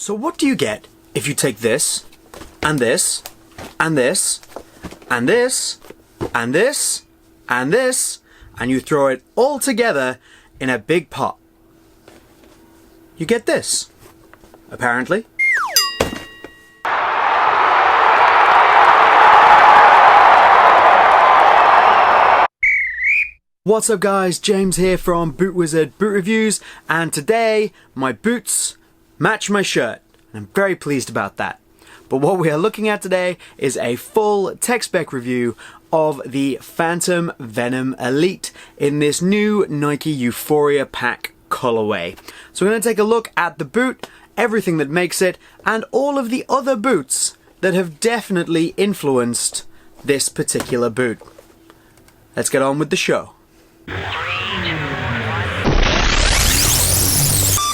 So what do you get if you take this, and this, and this, and this, and this, and this, and you throw it all together in a big pot? You get this, apparently. What's up guys, James here from Boot Wizard Boot Reviews, and today my boots match my shirt, and I'm very pleased about that. But what we are looking at today is a full tech spec review of the Phantom Venom Elite in this new Nike Euphoria pack colorway. So we're going to take a look at the boot, everything that makes it, and all of the other boots that have definitely influenced this particular boot. Let's get on with the show.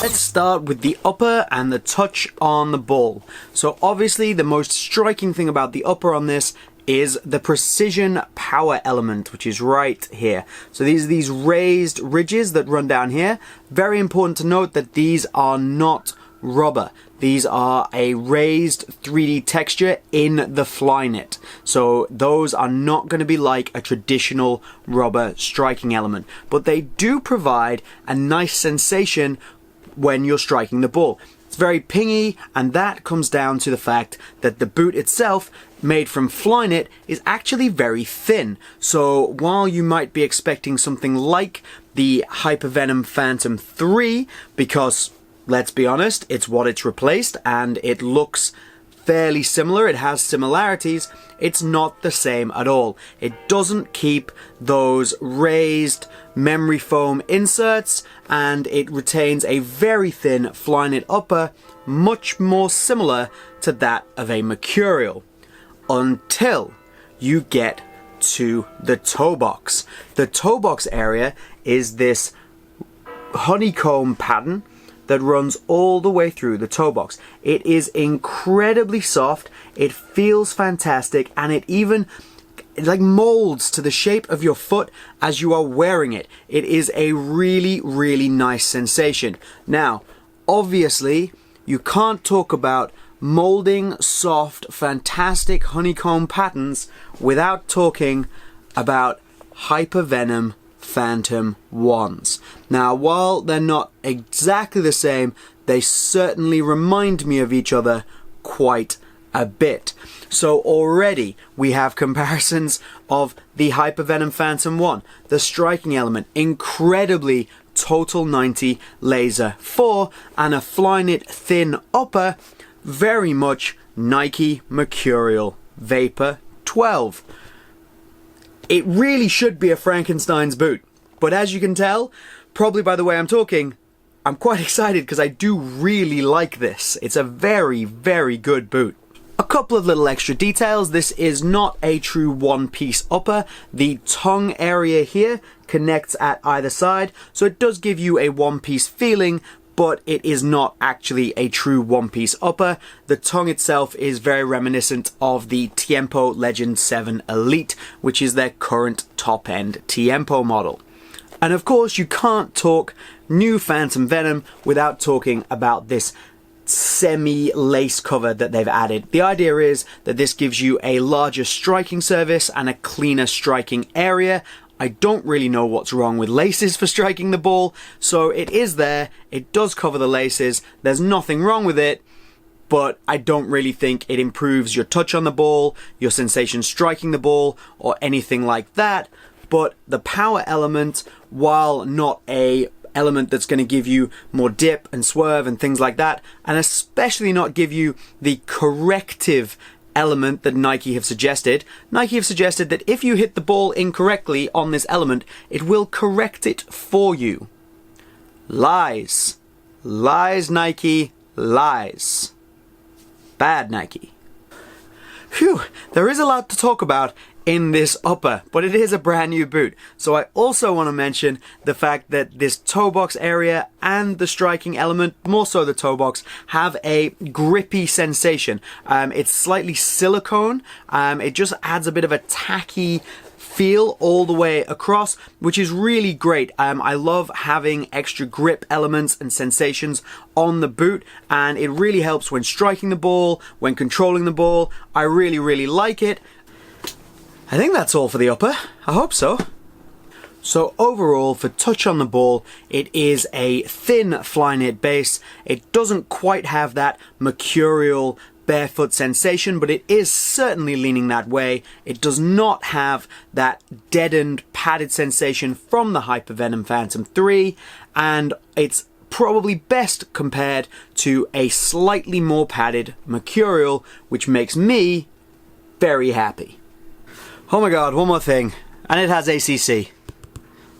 Let's start with the upper and the touch on the ball. So obviously the most striking thing about the upper on this is the precision power element, which is right here. So these are these raised ridges that run down here. Very important to note that these are not rubber. These are a raised 3D texture in the Flyknit. So those are not going to be like a traditional rubber striking element. But they do provide a nice sensation when you're striking the ball. It's very pingy, and that comes down to the fact that the boot itself, made from Flyknit, is actually very thin. So while you might be expecting something like the Hyper Venom Phantom 3, because let's be honest, it's what it's replaced and it looks fairly similar, it has similarities, it's not the same at all. It doesn't keep those raised memory foam inserts, and it retains a very thin Flyknit upper, much more similar to that of a Mercurial, until you get to the toe box. The toe box area is this honeycomb pattern that runs all the way through the toe box. It is incredibly soft, it feels fantastic, and it even like molds to the shape of your foot as you are wearing it. It is a really, really nice sensation. Now, obviously, you can't talk about molding, soft, fantastic honeycomb patterns without talking about Hyper Venom Phantom 1s. Now, while they're not exactly the same, they certainly remind me of each other quite a bit. So already we have comparisons of the Hyper Venom Phantom 1, the striking element, incredibly Total 90 Laser 4, and a Flyknit thin upper, very much Nike Mercurial Vapor 12. It really should be a Frankenstein's boot, but as you can tell, probably by the way I'm talking, I'm quite excited because I do really like this. It's a very, very good boot. A couple of little extra details. This is not a true one-piece upper. The tongue area here connects at either side, so it does give you a one-piece feeling, but it is not actually a true one-piece upper. The tongue itself is very reminiscent of the Tiempo Legend 7 Elite, which is their current top-end Tiempo model. And of course, you can't talk new Phantom Venom without talking about this semi-lace cover that they've added. The idea is that this gives you a larger striking surface and a cleaner striking area. I don't really know what's wrong with laces for striking the ball, so it is there, it does cover the laces, there's nothing wrong with it, but I don't really think it improves your touch on the ball, your sensation striking the ball, or anything like that. But the power element, while not a element that's going to give you more dip and swerve and things like that, and especially not give you the corrective element that Nike have suggested. Nike have suggested that if you hit the ball incorrectly on this element, it will correct it for you. Lies. Lies, Nike. Lies. Bad Nike. Phew, there is a lot to talk about in this upper, but it is a brand new boot. So I also want to mention the fact that this toe box area and the striking element, more so the toe box, have a grippy sensation. It's slightly silicone. It just adds a bit of a tacky feel all the way across, which is really great. I love having extra grip elements and sensations on the boot, and it really helps when striking the ball, when controlling the ball. I really, really like it. I think that's all for the upper. I hope so. So overall, for touch on the ball, it is a thin Flyknit base. It doesn't quite have that mercurial barefoot sensation, but it is certainly leaning that way. It does not have that deadened padded sensation from the Hyper Venom Phantom 3, and it's probably best compared to a slightly more padded mercurial, which makes me very happy. Oh my god, one more thing, and it has ACC,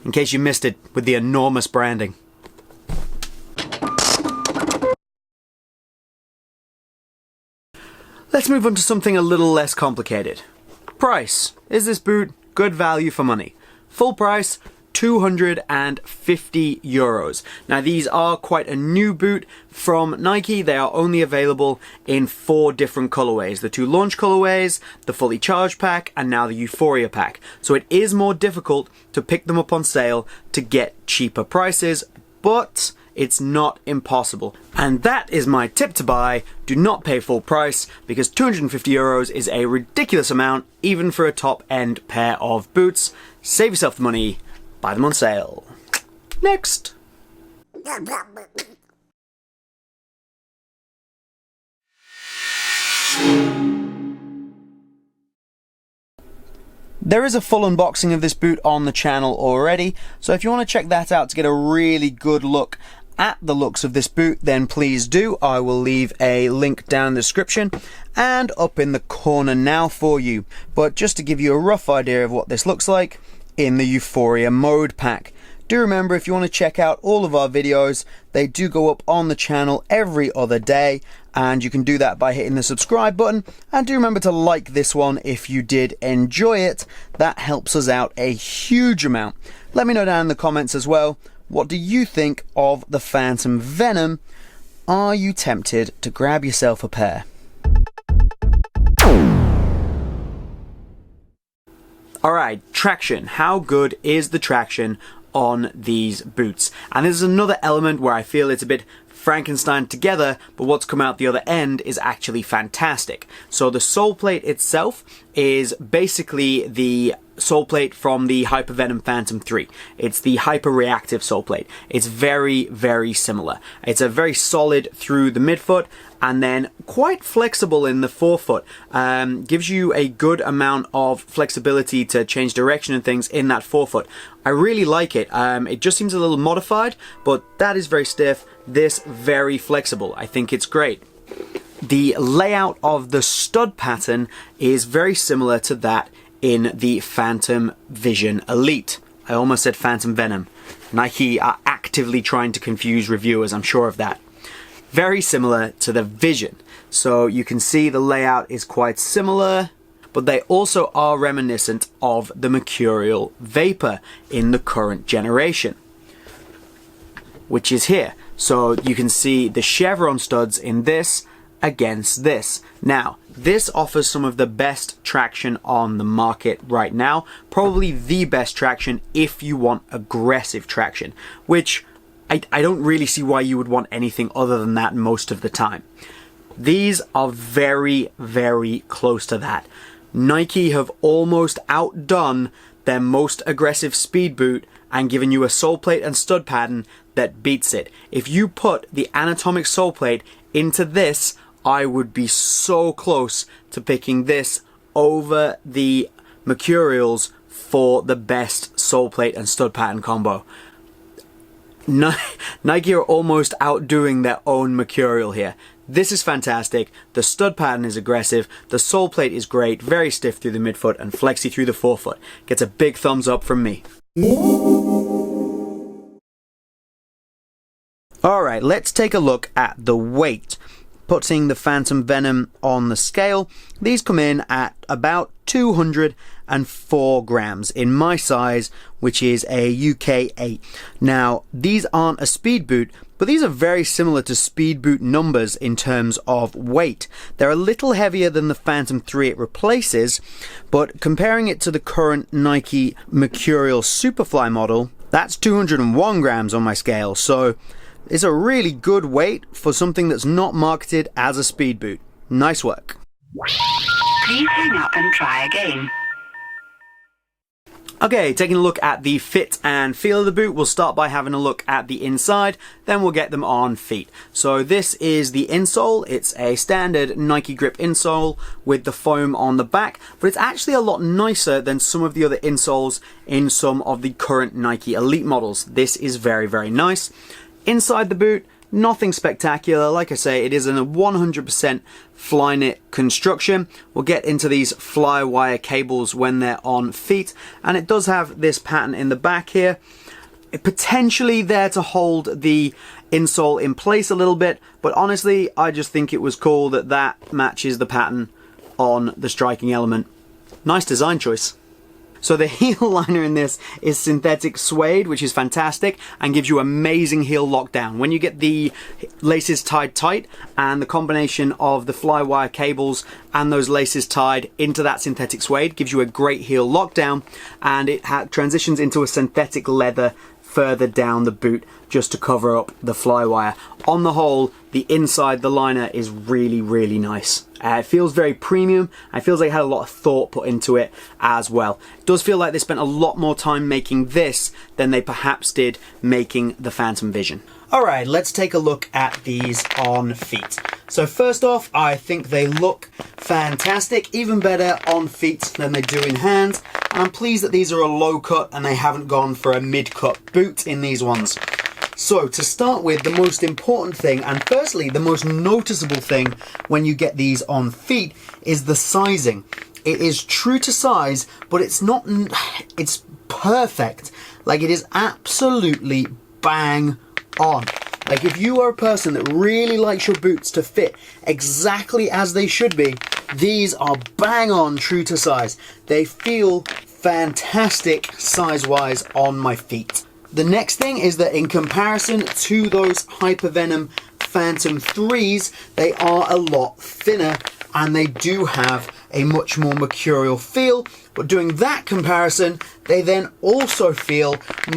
in case you missed it with the enormous branding. Let's move on to something a little less complicated. Price. Is this boot good value for money? Full price, €250. Now these are quite a new boot from Nike. They are only available in 4 different colorways. The 2 launch colorways, the fully charged pack, and now the Euphoria pack. So it is more difficult to pick them up on sale to get cheaper prices, but it's not impossible. And that is my tip to buy. Do not pay full price, because €250 is a ridiculous amount, even for a top-end pair of boots. Save yourself the money. Buy them on sale. Next. There is a full unboxing of this boot on the channel already, so if you want to check that out to get a really good look at the looks of this boot, then please do. I will leave a link down in the description and up in the corner now for you. But just to give you a rough idea of what this looks like in the Euphoria mode pack. Do remember, if you want to check out all of our videos, they do go up on the channel every other day, and you can do that by hitting the subscribe button. And do remember to like this one if you did enjoy it. That helps us out a huge amount. Let me know down in the comments as well, what do you think of the Phantom Venom? Are you tempted to grab yourself a pair? Alright, traction. How good is the traction on these boots? And this is another element where I feel it's a bit Frankenstein together, but what's come out the other end is actually fantastic. So the sole plate itself is basically the sole plate from the Hyper Venom Phantom 3. It's the hyper reactive sole plate. It's very, very similar. It's a very solid through the midfoot, and then quite flexible in the forefoot. Gives you a good amount of flexibility to change direction and things in that forefoot. I really like it. It just seems a little modified, but that is very stiff. This very flexible. I think it's great. The layout of the stud pattern is very similar to that in the Phantom Vision Elite. I almost said Phantom Venom. Nike are actively trying to confuse reviewers, I'm sure of that. Very similar to the Vision. So you can see the layout is quite similar, but they also are reminiscent of the Mercurial Vapor in the current generation, which is here. So you can see the chevron studs in this against this. Now, this offers some of the best traction on the market right now. Probably the best traction if you want aggressive traction, which I don't really see why you would want anything other than that most of the time. These are very, very close to that. Nike have almost outdone their most aggressive speed boot and given you a sole plate and stud pattern that beats it. If you put the anatomic sole plate into this, I would be so close to picking this over the Mercurials for the best sole plate and stud pattern combo. Nike are almost outdoing their own Mercurial here. This is fantastic. The stud pattern is aggressive. The sole plate is great, very stiff through the midfoot and flexy through the forefoot. Gets a big thumbs up from me. Alright, let's take a look at the weight. putting the Phantom Venom on the scale, these come in at about 204 grams in my size, which is a UK 8. Now, these aren't a speed boot, but these are very similar to speed boot numbers in terms of weight. They're a little heavier than the Phantom 3 it replaces, but comparing it to the current Nike Mercurial Superfly model, that's 201 grams on my scale, so it's a really good weight for something that's not marketed as a speed boot. Nice work. Please hang up and try again. Okay, taking a look at the fit and feel of the boot, we'll start by having a look at the inside, then we'll get them on feet. So this is the insole. It's a standard Nike grip insole with the foam on the back, but it's actually a lot nicer than some of the other insoles in some of the current Nike Elite models. This is very, very nice. Inside the boot, nothing spectacular. Like I say, it is in a 100% Flyknit construction. We'll get into these fly wire cables when they're on feet, and it does have this pattern in the back here. Potentially there to hold the insole in place a little bit, but honestly, I just think it was cool that that matches the pattern on the striking element. Nice design choice. So the heel liner in this is synthetic suede, which is fantastic and gives you amazing heel lockdown. When you get the laces tied tight and the combination of the fly wire cables and those laces tied into that synthetic suede gives you a great heel lockdown, and it transitions into a synthetic leather further down the boot just to cover up the fly wire. On the whole, the inside, the liner is really, really nice. It feels very premium. It feels like it had a lot of thought put into it as well. It does feel like they spent a lot more time making this than they perhaps did making the Phantom Vision. Alright, let's take a look at these on feet. So first off, I think they look fantastic, even better on feet than they do in hands. And I'm pleased that these are a low cut and they haven't gone for a mid-cut boot in these ones. So to start with, the most important thing, and firstly the most noticeable thing when you get these on feet, is the sizing. It is true to size, but it's not, it's perfect. Like, it is absolutely bang on. Like, if you are a person that really likes your boots to fit exactly as they should be, these are bang on true to size. They feel fantastic size-wise on my feet. The next thing is that in comparison to those Hypervenom Phantom 3s, they are a lot thinner and they do have a much more mercurial feel. But doing that comparison, they then also feel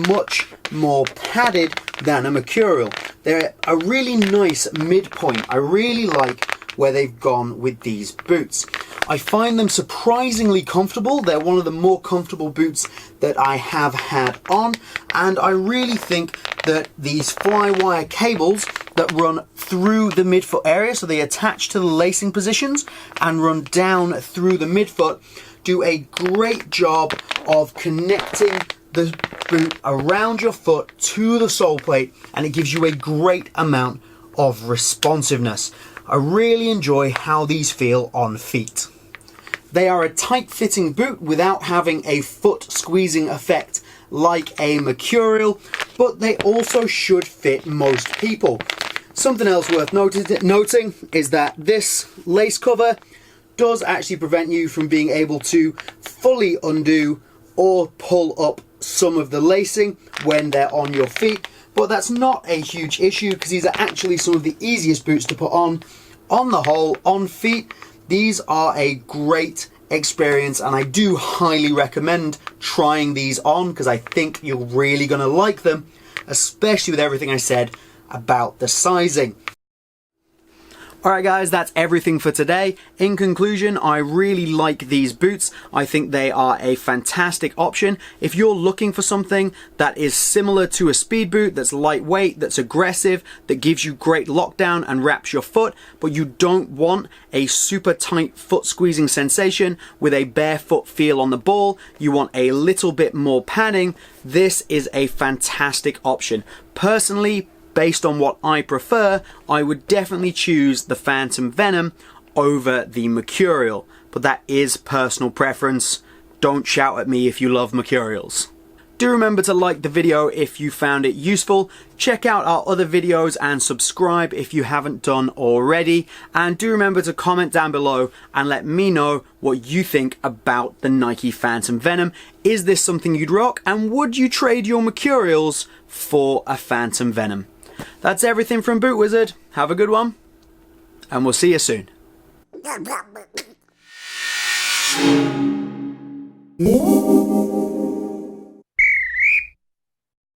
much more padded than a mercurial. They're a really nice midpoint. I really like where they've gone with these boots. I find them surprisingly comfortable. They're one of the more comfortable boots that I have had on, and I really think that these fly wire cables that run through the midfoot area, so they attach to the lacing positions and run down through the midfoot, do a great job of connecting the boot around your foot to the sole plate, and it gives you a great amount of responsiveness. I really enjoy how these feel on feet. They are a tight-fitting boot without having a foot squeezing effect like a mercurial, but they also should fit most people. Something else worth noting is that this lace cover does actually prevent you from being able to fully undo or pull up some of the lacing when they're on your feet, but that's not a huge issue because these are actually some of the easiest boots to put on. On the whole, on feet, these are a great experience, and I do highly recommend trying these on because I think you're really going to like them, especially with everything I said about the sizing. Alright guys, that's everything for today. In conclusion, I really like these boots. I think they are a fantastic option. If you're looking for something that is similar to a speed boot, that's lightweight, that's aggressive, that gives you great lockdown and wraps your foot, but you don't want a super tight foot squeezing sensation with a barefoot feel on the ball, you want a little bit more padding, this is a fantastic option. Personally, based on what I prefer, I would definitely choose the Phantom Venom over the Mercurial, but that is personal preference. Don't shout at me if you love Mercurials. Do remember to like the video if you found it useful. Check out our other videos and subscribe if you haven't done already. And do remember to comment down below and let me know what you think about the Nike Phantom Venom. Is this something you'd rock? And would you trade your Mercurials for a Phantom Venom? That's everything from Boot Wizard. Have a good one. And we'll see you soon. Ooh.